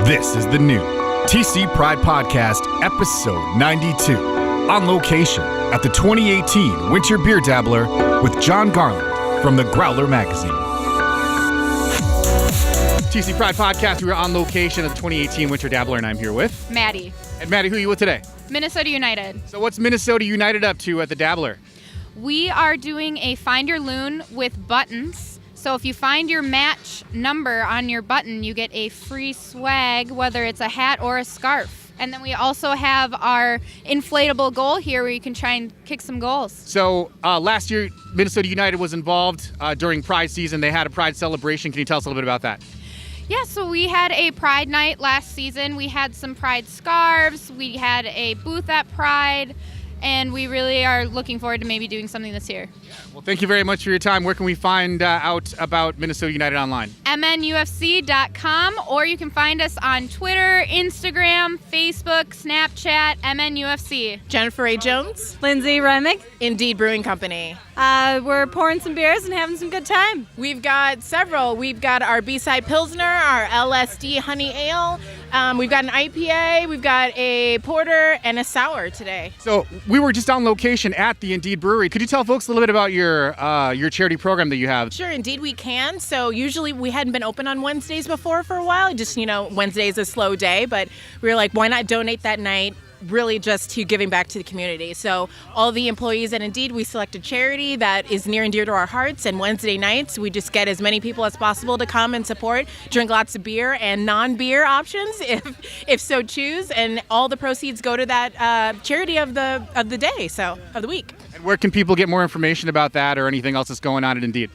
This is the new TC Pride Podcast, episode 92, on location at the 2018 Winter Beer Dabbler with John Garland from the Growler Magazine. TC Pride Podcast, we are on location at the 2018 Winter Dabbler, and I'm here with Maddie. And Maddie, who are you with today? Minnesota United. So what's Minnesota United up to at the Dabbler? We are doing a Find Your Loon with buttons. So if you find your match number on your button, you get a free swag, whether it's a hat or a scarf. And then we also have our inflatable goal here where you can try and kick some goals. So last year, Minnesota United was involved during Pride season. They had a Pride celebration. Can you tell us a little bit about that? Yeah, so we had a Pride night last season. We had some Pride scarves. We had a booth at Pride. And we really are looking forward to maybe doing something this year. Well, thank you very much for your time. Where can we find out about Minnesota United online? MNUFC.com, or you can find us on Twitter, Instagram, Facebook, Snapchat, MNUFC. Jennifer A. Jones, Lindsay Remick. Indeed Brewing Company. We're pouring some beers and having some good time. We've got several. We've got our B-side Pilsner, our LSD Honey Ale. We've got an IPA, we've got a porter, and a sour today. So we were just on location at the Indeed Brewery. Could you tell folks a little bit about your charity program that you have? Sure, indeed we can. So usually we hadn't been open on Wednesdays before for a while. Just, Wednesday's a slow day, but we were like, why not donate that night? Really just to giving back to the community. So all the employees at Indeed, we select a charity that is near and dear to our hearts, and Wednesday nights we just get as many people as possible to come and support, drink lots of beer and non-beer options if so choose, and all the proceeds go to that charity of the day, of the week. And where can people get more information about that or anything else that's going on at Indeed?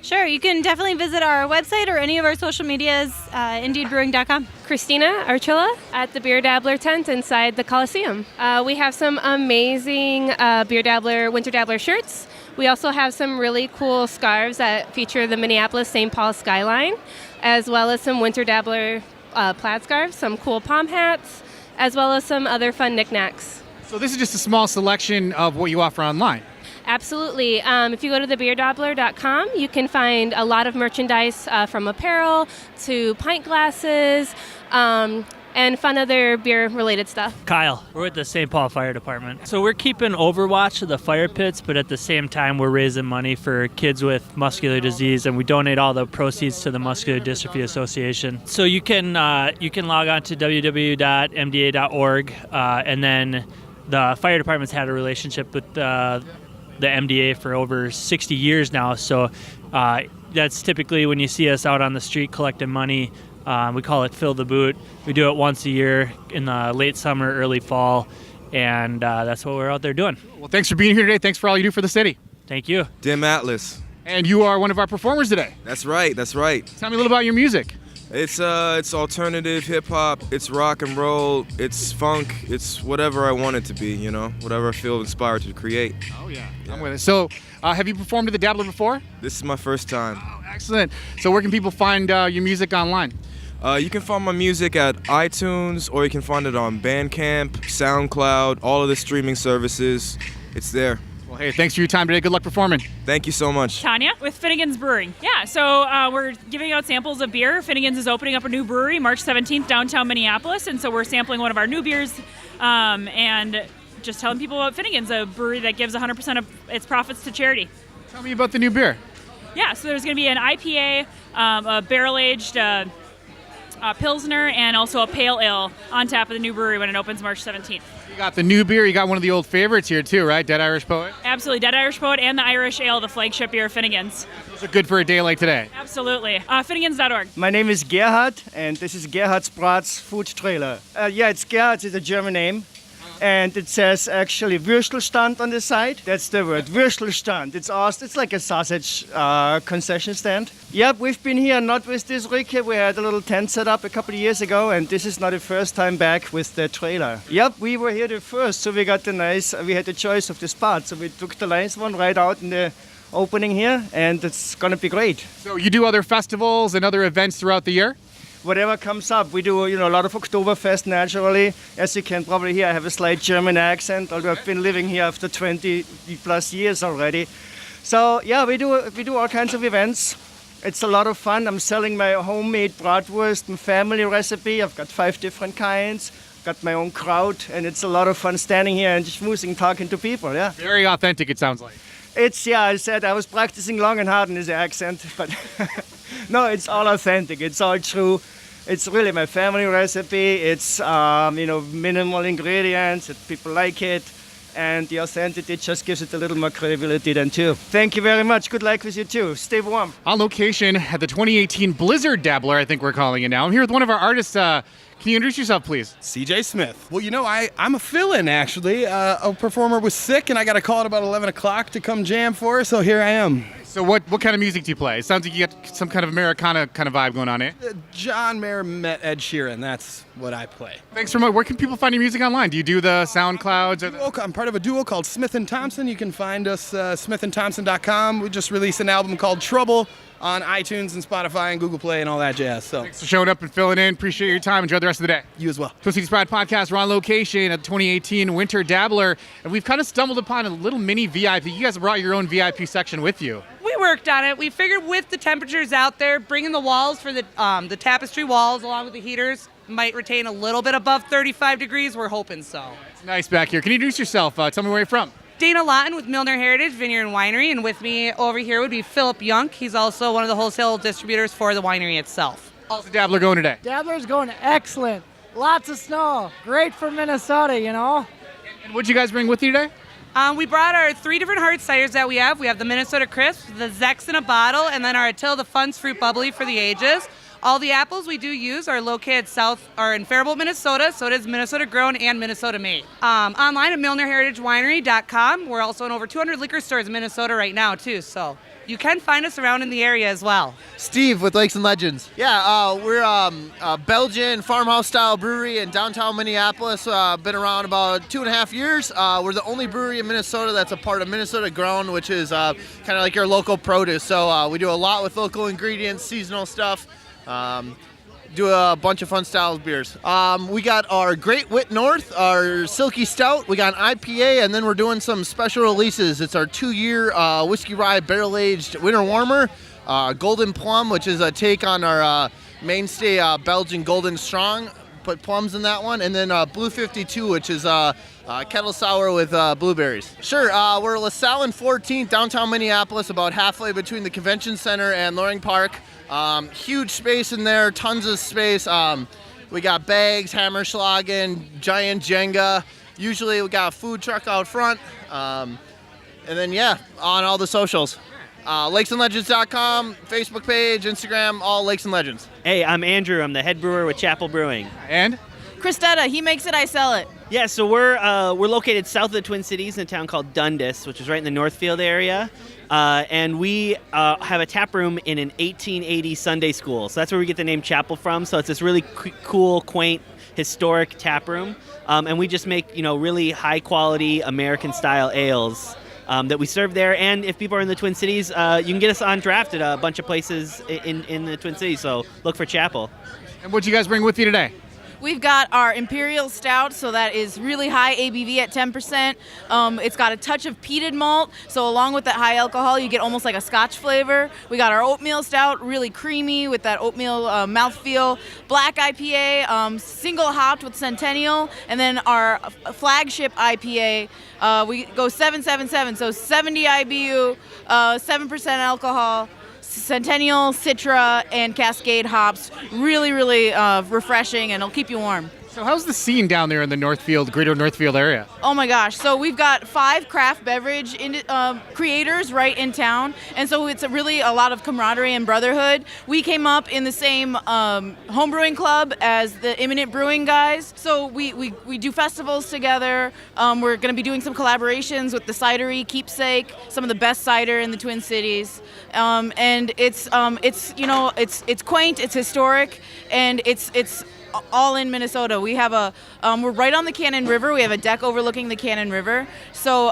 Sure, you can definitely visit our website or any of our social medias, IndeedBrewing.com. Christina Archilla at the Beer Dabbler tent inside the Coliseum. We have some amazing Beer Dabbler, Winter Dabbler shirts. We also have some really cool scarves that feature the Minneapolis-St. Paul skyline, as well as some Winter Dabbler plaid scarves, some cool palm hats, as well as some other fun knickknacks. So this is just a small selection of what you offer online. Absolutely. If you go to thebeerdabbler.com, you can find a lot of merchandise from apparel to pint glasses and fun other beer-related stuff. Kyle, we're with the St. Paul Fire Department. So we're keeping overwatch of the fire pits, but at the same time, we're raising money for kids with muscular disease, and we donate all the proceeds to the Muscular Dystrophy Association. So you can log on to www.mda.org, and then the fire department's had a relationship with the MDA for over 60 years now, so that's typically when you see us out on the street collecting money. We call it Fill the Boot. We do it once a year in the late summer, early fall, and that's what we're out there doing. Well, thanks for being here today. Thanks for all you do for the city. Thank you. Dim Atlas. And you are one of our performers today. That's right. Tell me a little about your music. It's alternative hip-hop, it's rock and roll, it's funk, it's whatever I want it to be, whatever I feel inspired to create. Oh, yeah. I'm with it. So, have you performed at the Dabbler before? This is my first time. Oh, excellent. So where can people find your music online? You can find my music at iTunes, or you can find it on Bandcamp, SoundCloud, all of the streaming services. It's there. Well, hey, thanks for your time today. Good luck performing. Thank you so much. Tanya with Finnegan's Brewing. Yeah, so we're giving out samples of beer. Finnegan's is opening up a new brewery March 17th downtown Minneapolis, and so we're sampling one of our new beers and just telling people about Finnegan's, a brewery that gives 100% of its profits to charity. Tell me about the new beer. Yeah, so there's going to be an IPA, a barrel-aged Pilsner, and also a Pale Ale on tap of the new brewery when it opens March 17th. You got the new beer. You got one of the old favorites here too, right? Dead Irish Poet? Absolutely. Dead Irish Poet and the Irish Ale, the flagship beer of Finnegan's. Those are good for a day like today. Absolutely. Finnegans.org. My name is Gerhard, and this is Gerhard's Brat's food trailer. It's Gerhard. It's a German name. And it says actually Würstelstand on the side. That's the word, Würstelstand. It's like a sausage concession stand. Yep, we've been here not with this Ricke. We had a little tent set up a couple of years ago, and this is not the first time back with the trailer. Yep, we were here the first, so we had the choice of the spot. So we took the nice one right out in the opening here, and it's gonna be great. So you do other festivals and other events throughout the year? Whatever comes up. We do, a lot of Oktoberfest naturally. As you can probably hear, I have a slight German accent, although I've been living here after 20 plus years already. So yeah, we do all kinds of events. It's a lot of fun. I'm selling my homemade bratwurst, my family recipe. I've got 5 different kinds. Got my own crowd, and it's a lot of fun standing here and just schmoozing, talking to people, yeah. Very authentic, it sounds like. It's, yeah, I said I was practicing long and hard in this accent, but no, it's all authentic. It's all true. It's really my family recipe. It's, minimal ingredients. People like it. And the authenticity just gives it a little more credibility than too. Thank you very much. Good luck with you too. Stay warm. On location at the 2018 Blizzard Dabbler, I think we're calling it now. I'm here with one of our artists. Can you introduce yourself, please? CJ Smith. Well, I'm a fill-in, actually. A performer was sick, and I got a call at about 11 o'clock to come jam for her, so here I am. So what kind of music do you play? It sounds like you got some kind of Americana kind of vibe going on, eh? John Mayer met Ed Sheeran. That's what I play. Thanks very much. Where can people find your music online? Do you do the SoundClouds? I'm part of a duo called Smith & Thompson. You can find us smithandthompson.com. We just released an album called Trouble on iTunes and Spotify and Google Play and all that jazz. So thanks for showing up and filling in. Appreciate your time. Enjoy the rest of the day. You as well. Twin Cities Pride Podcast. We're on location at the 2018 Winter Dabbler, and we've kind of stumbled upon a little mini VIP. You guys brought your own VIP section with you. We worked on it. We figured with the temperatures out there, bringing the walls for the tapestry walls along with the heaters might retain a little bit above 35 degrees. We're hoping so. It's nice back here. Can you introduce yourself? Tell me where you're from. Dana Lawton with Milner Heritage Vineyard and Winery, and with me over here would be Philip Yunk. He's also one of the wholesale distributors for the winery itself. How's the Dabbler going today? Dabbler's going excellent. Lots of snow. Great for Minnesota, And what'd you guys bring with you today? We brought our 3 different hard ciders that we have. We have the Minnesota Crisp, the Zex in a bottle, and then our Attila the Fun's Fruit Bubbly for the ages. All the apples we do use are located in Faribault, Minnesota, so it is Minnesota grown and Minnesota made. Online at MilnerHeritageWinery.com. We're also in over 200 liquor stores in Minnesota right now, too, so you can find us around in the area as well. Steve with Lakes and Legends. Yeah, we're a Belgian farmhouse-style brewery in downtown Minneapolis. Been around about 2.5 years. We're the only brewery in Minnesota that's a part of Minnesota Grown, which is kind of like your local produce. So we do a lot with local ingredients, seasonal stuff. Do a bunch of fun styles beers. We got our Great Wit North, our Silky Stout. We got an IPA, and then we're doing some special releases. It's our 2-year whiskey rye barrel-aged winter warmer. Golden Plum, which is a take on our mainstay Belgian Golden Strong. Put plums in that one. And then Blue 52, which is kettle sour with blueberries. Sure, we're LaSalle and 14th, downtown Minneapolis, about halfway between the Convention Center and Loring Park. Huge space in there, tons of space. We got bags, Hammerschlagen, giant Jenga. Usually we got a food truck out front. And then, on all the socials. LakesandLegends.com, Facebook page, Instagram, all Lakes and Legends. Hey, I'm Andrew. I'm the head brewer with Chapel Brewing. And? Christetta, he makes it, I sell it. Yeah, so we're located south of the Twin Cities in a town called Dundas, which is right in the Northfield area. And we have a tap room in an 1880 Sunday school. So that's where we get the name Chapel from. So it's this really cool, quaint, historic tap room. And we just make, really high-quality American-style ales that we serve there. And if people are in the Twin Cities, you can get us on draft at a bunch of places in the Twin Cities. So look for Chapel. And what'd you guys bring with you today? We've got our Imperial Stout, so that is really high ABV at 10%. It's got a touch of peated malt, so along with that high alcohol, you get almost like a Scotch flavor. We got our Oatmeal Stout, really creamy with that oatmeal mouthfeel. Black IPA, single hopped with Centennial, and then our flagship IPA, we go 777, so 70 IBU, 7% alcohol. Centennial, Citra, and Cascade hops. Really, really refreshing, and it'll keep you warm. So how's the scene down there in the greater Northfield area? Oh my gosh, so we've got 5 craft beverage creators right in town, and so it's really a lot of camaraderie and brotherhood. We came up in the same homebrewing club as the Imminent Brewing guys, so we do festivals together. We're going to be doing some collaborations with the Cidery Keepsake, some of the best cider in the Twin Cities, and it's quaint, it's historic, and it's all in Minnesota. We have we're right on the Cannon River. We have a deck overlooking the Cannon River. So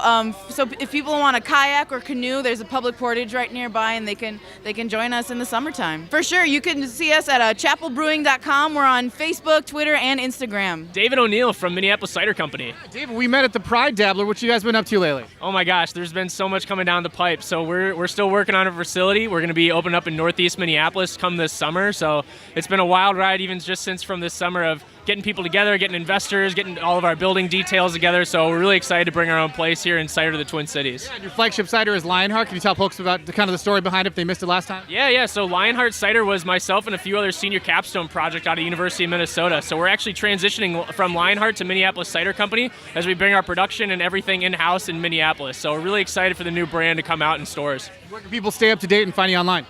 if people want a kayak or canoe, there's a public portage right nearby, and they can join us in the summertime. For sure, you can see us at chapelbrewing.com. We're on Facebook, Twitter, and Instagram. David O'Neill from Minneapolis Cider Company. David, we met at the Pride Dabbler. What you guys been up to lately? Oh my gosh, there's been so much coming down the pipe. So we're still working on a facility. We're going to be opening up in Northeast Minneapolis come this summer. So it's been a wild ride even just since from this summer of getting people together, getting investors, getting all of our building details together. So we're really excited to bring our own place here in Cider to the Twin Cities. Yeah, your flagship cider is Lionheart. Can you tell folks about the story behind it if they missed it last time? Yeah. So Lionheart Cider was myself and a few other senior capstone project out of University of Minnesota. So we're actually transitioning from Lionheart to Minneapolis Cider Company as we bring our production and everything in-house in Minneapolis. So we're really excited for the new brand to come out in stores. Where can people stay up to date and find you online?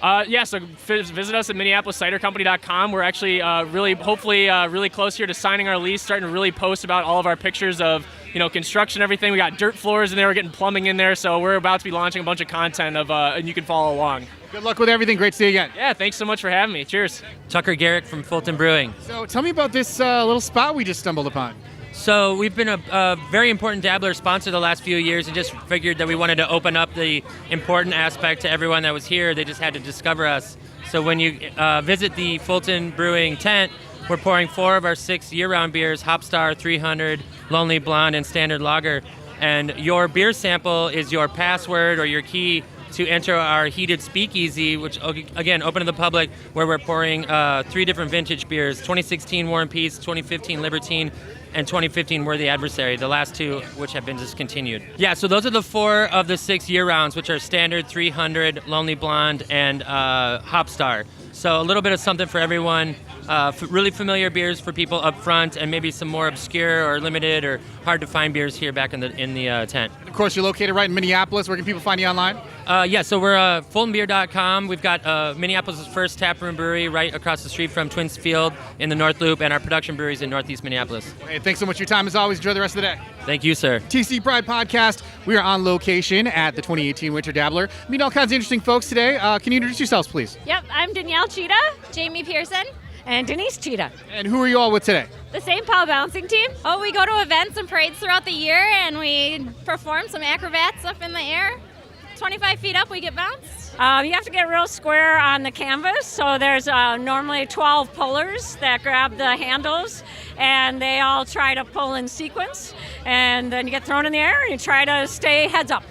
So visit us at MinneapolisCiderCompany.com. We're actually really close here to signing our lease, starting to really post about all of our pictures of construction, everything. We got dirt floors in there, we're getting plumbing in there, so we're about to be launching a bunch of content and you can follow along. Good luck with everything. Great to see you again. Yeah, thanks so much for having me. Cheers. Tucker Garrick from Fulton Brewing. So tell me about this little spot we just stumbled upon. So we've been a very important Dabbler sponsor the last few years and just figured that we wanted to open up the important aspect to everyone that was here. They just had to discover us. So when you visit the Fulton Brewing tent, we're pouring 4 of our 6 year-round beers, Hopstar, 300, Lonely Blonde, and Standard Lager. And your beer sample is your password or your key to enter our heated speakeasy, which, again, open to the public, where we're pouring 3 different vintage beers, 2016 War and Peace, 2015 Libertine, and 2015 Worthy Adversary, the last 2 which have been discontinued. Yeah, so those are the 4 of the 6 year-rounds, which are Standard, 300, Lonely Blonde, and Hopstar. So a little bit of something for everyone. Really familiar beers for people up front, and maybe some more obscure or limited or hard-to-find beers here back in the tent. Of course, you're located right in Minneapolis. Where can people find you online? So we're FultonBeer.com. We've got Minneapolis' first taproom brewery right across the street from Twins Field in the North Loop, and our production breweries in Northeast Minneapolis. Hey, thanks so much for your time. As always, enjoy the rest of the day. Thank you, sir. TC Pride Podcast. We are on location at the 2018 Winter Dabbler. Meet all kinds of interesting folks today. Can you introduce yourselves, please? Yep, I'm Danielle Cheetah, Jamie Pearson, and Denise Cheetah. And who are you all with today? The St. Paul bouncing team. Oh, we go to events and parades throughout the year, and we perform some acrobats up in the air. 25 feet up, we get bounced. You have to get real square on the canvas, so there's normally 12 pullers that grab the handles, and they all try to pull in sequence, and then you get thrown in the air, and you try to stay heads up.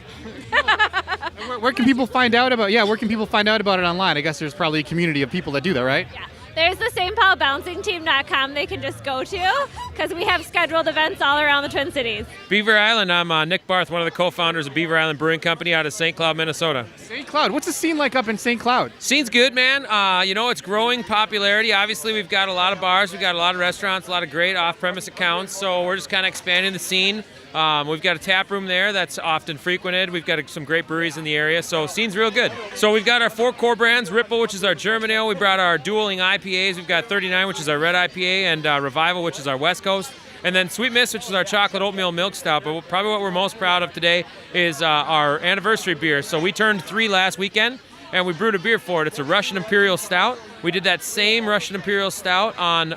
Where can people find out about? Where can people find out about it online? I guess there's probably a community of people that do that, right? Yeah. There's the stpaulbouncingteam.com they can just go to, because we have scheduled events all around the Twin Cities. Beaver Island, I'm Nick Barth, one of the co-founders of Beaver Island Brewing Company out of St. Cloud, Minnesota. St. Cloud, what's the scene like up in St. Cloud? Scene's good, man. It's growing popularity. Obviously, we've got a lot of bars, we've got a lot of restaurants, a lot of great off-premise accounts, so we're just kind of expanding the scene. We've got a tap room there that's often frequented. We've got some great breweries in the area, so scene's real good. So we've got our 4 core brands, Ripple, which is our German ale. We brought our dueling IPAs. We've got 39, which is our red IPA, and Revival, which is our West Coast. And then Sweet Miss, which is our chocolate oatmeal milk stout. But probably what we're most proud of today is our anniversary beer. So we turned 3 last weekend, and we brewed a beer for it. It's a Russian Imperial Stout. We did that same Russian Imperial Stout on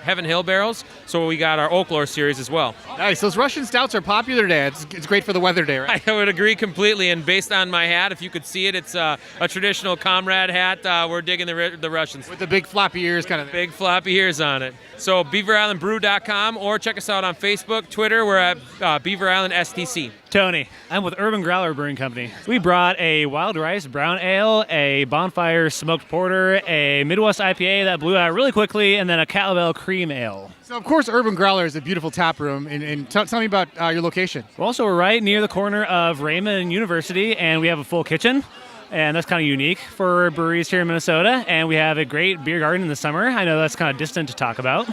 Heaven Hill barrels, so we got our Oaklore series as well. Nice. Those Russian stouts are popular today. It's great for the weather day, right? I would agree completely, and based on my hat, if you could see it, it's a traditional comrade hat. We're digging the Russians. With the big floppy ears kind of thing. Big floppy ears on it. So BeaverIslandBrew.com, or check us out on Facebook, Twitter. We're at Beaver Island STC. Tony. I'm with Urban Growler Brewing Company. We brought a Wild Rice Brown Ale, a Bonfire Smoked Porter, a Midwest IPA that blew out really quickly, and then a Calabelle Cream Ale. So, of course, Urban Growler is a beautiful tap room. And tell me about your location. We're right near the corner of Raymond University, and we have a full kitchen. And that's kind of unique for breweries here in Minnesota. And we have a great beer garden in the summer. I know that's kind of distant to talk about.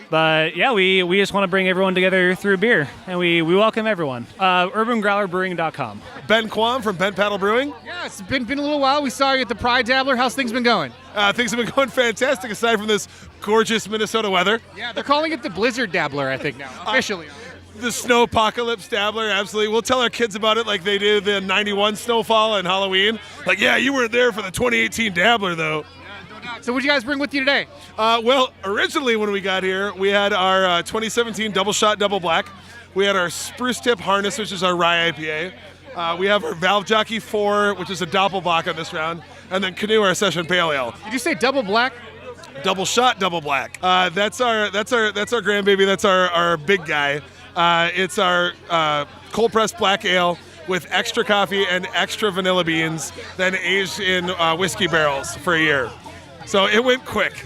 But yeah, we just want to bring everyone together through beer, and we welcome everyone. UrbanGrowlerBrewing.com. Ben Kwam from Ben Paddle Brewing. Yeah, it's been a little while. We saw you at the Pride Dabbler. How's things been going? Things have been going fantastic, aside from this gorgeous Minnesota weather. Yeah, they're calling it the Blizzard Dabbler, I think now, officially. The Snow Apocalypse Dabbler, absolutely. We'll tell our kids about it like they did the 91 snowfall and Halloween. Like, yeah, you weren't there for the 2018 Dabbler, though. So what did you guys bring with you today? Well, originally when we got here, we had our 2017 Double Shot Double Black. We had our Spruce Tip Harness, which is our rye IPA. We have our Valve Jockey 4, which is a Doppelbock on this round, and then Canoe, our Session Pale Ale. Did you say double black? Double Shot Double Black. That's our grandbaby. That's our big guy. It's our cold pressed black ale with extra coffee and extra vanilla beans, then aged in whiskey barrels for a year. So it went quick.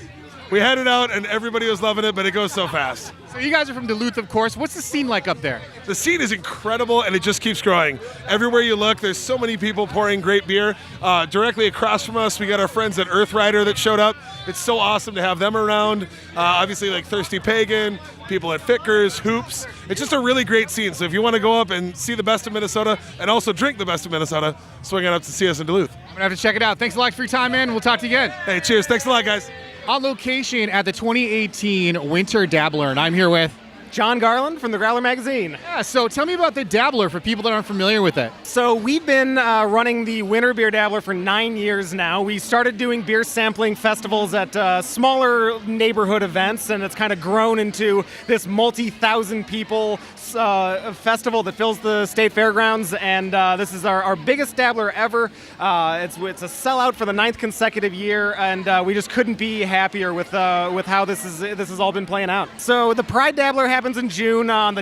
We had it out and everybody was loving it, but it goes so fast. So you guys are from Duluth, of course. What's the scene like up there? The scene is incredible and it just keeps growing. Everywhere you look, there's so many people pouring great beer. Directly across from us, we got our friends at Earth Rider that showed up. It's so awesome to have them around. Obviously, like Thirsty Pagan, people at Fickers, Hoops. It's just a really great scene. So if you want to go up and see the best of Minnesota and also drink the best of Minnesota, swing on up to see us in Duluth. I'm going to have to check it out. Thanks a lot for your time, man. We'll talk to you again. Hey, cheers. Thanks a lot, guys. On location at the 2018 Winter Dabbler, and I'm here with John Garland from the Growler Magazine. Yeah, so tell me about the Dabbler for people that aren't familiar with it. So we've been running the Winter Beer Dabbler for 9 years now. We started doing beer sampling festivals at smaller neighborhood events, and it's kind of grown into this multi-thousand people festival that fills the state fairgrounds, and this is our biggest Dabbler ever. It's a sellout for the 9th consecutive year, and we just couldn't be happier with how this has all been playing out. So the Pride Dabbler happens in June on the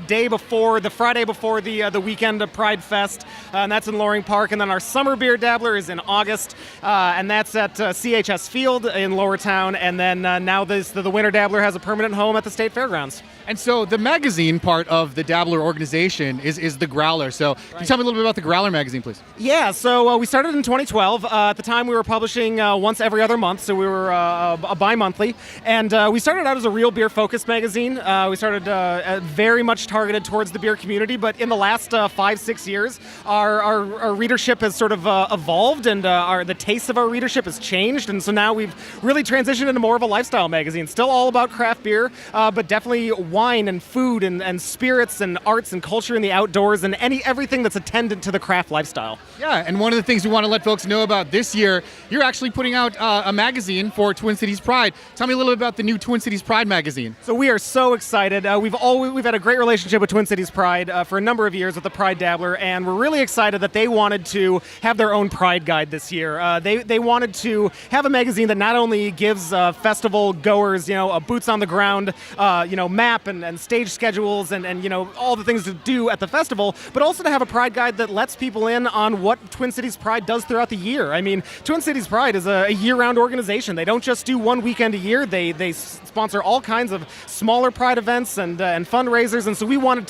Friday before the weekend of Pride Fest, and that's in Loring Park. And then our Summer Beer Dabbler is in August, and that's at CHS Field in Lowertown. And then now the Winter Dabbler has a permanent home at the State Fairgrounds. And so the magazine part of the Dabbler organization is the Growler. So can you tell me a little bit about the Growler Magazine, please? Yeah, so we started in 2012. At the time, we were publishing once every other month, so we were a bi-monthly. And we started out as a real beer-focused magazine. We started very much targeted towards the beer community, but in the last 5-6 years, our readership has sort of evolved, and the taste of our readership has changed. And so now we've really transitioned into more of a lifestyle magazine. Still all about craft beer, but definitely wine and food and spirits and arts and culture in the outdoors and everything that's attendant to the craft lifestyle. Yeah, and one of the things we want to let folks know about this year, you're actually putting out a magazine for Twin Cities Pride. Tell me a little bit about the new Twin Cities Pride magazine. So we are so excited. We've had a great relationship with Twin Cities Pride for a number of years with the Pride Dabbler, and we're really excited that they wanted to have their own Pride guide this year. They wanted to have a magazine that not only gives festival goers, a boots on the ground, map and stage schedules and all the things to do at the festival, but also to have a Pride guide that lets people in on what Twin Cities Pride does throughout the year. I mean, Twin Cities Pride is a year-round organization. They don't just do one weekend a year. They sponsor all kinds of smaller Pride events and fundraisers, and so we wanted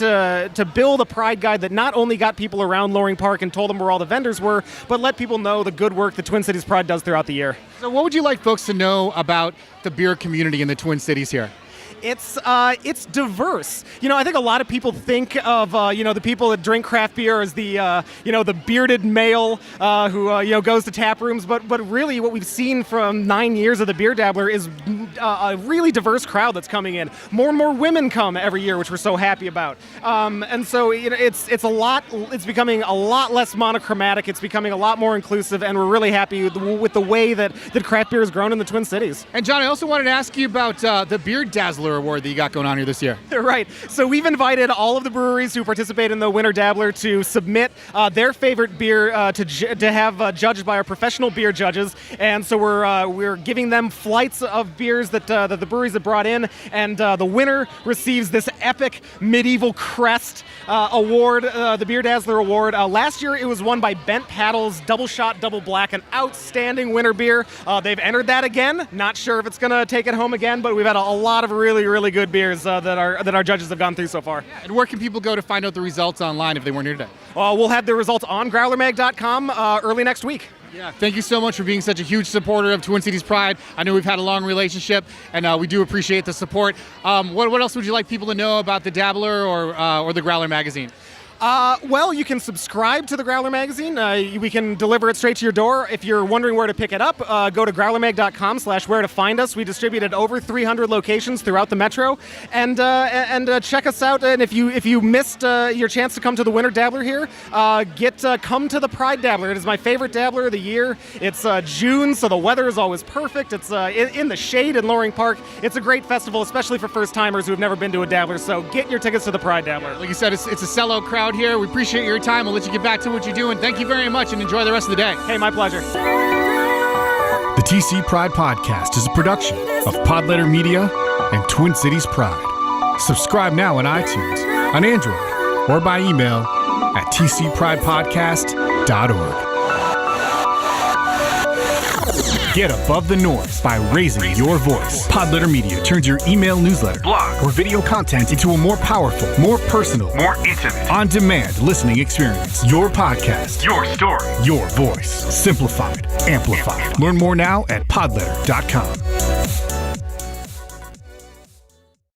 to build a Pride guide that not only got people around Loring Park and told them where all the vendors were, but let people know the good work that Twin Cities Pride does throughout the year. So what would you like folks to know about the beer community in the Twin Cities here? It's diverse. I think a lot of people think of the people that drink craft beer as the bearded male who goes to tap rooms, but really what we've seen from 9 years of the Beer Dabbler is a really diverse crowd that's coming in. More and more women come every year, which we're so happy about. And so it's becoming a lot less monochromatic. It's becoming a lot more inclusive, and we're really happy with the way that craft beer has grown in the Twin Cities. And John, I also wanted to ask you about the Beer Dazzler Award that you got going on here this year. Right. So we've invited all of the breweries who participate in the Winter Dabbler to submit their favorite beer to have judged by our professional beer judges. And so we're giving them flights of beers that the breweries have brought in, and the winner receives this epic medieval crest award, the Beer Dazzler Award. Last year it was won by Bent Paddle's Double Shot Double Black, an outstanding winter beer. They've entered that again. Not sure if it's going to take it home again, but we've had a lot of really, really good beers that our judges have gone through so far. And where can people go to find out the results online if they weren't here today? We'll have the results on growlermag.com early next week. Yeah, thank you so much for being such a huge supporter of Twin Cities Pride. I know we've had a long relationship, and we do appreciate the support. What else would you like people to know about the Dabbler or the Growler Magazine? Well, you can subscribe to the Growler Magazine. We can deliver it straight to your door. If you're wondering where to pick it up, go to growlermag.com/where to find us. We distribute at over 300 locations throughout the metro. And check us out. And if you missed your chance to come to the Winter Dabbler here, come to the Pride Dabbler. It is my favorite Dabbler of the year. It's June, so the weather is always perfect. It's in the shade in Loring Park. It's a great festival, especially for first-timers who have never been to a Dabbler. So get your tickets to the Pride Dabbler. Like you said, it's a sellout crowd here. We appreciate your time. We'll let you get back to what you're doing. Thank you very much and enjoy the rest of the day. Hey, my pleasure. The TC Pride Podcast is a production of Podletter Media and Twin Cities Pride. Subscribe now on iTunes, on Android, or by email at tcpridepodcast.org. Get above the noise by raising your voice. Podletter Media turns your email newsletter, blog, or video content into a more powerful, more personal, more intimate, on-demand listening experience. Your podcast, your story, your voice. Simplified, amplified. Learn more now at podletter.com.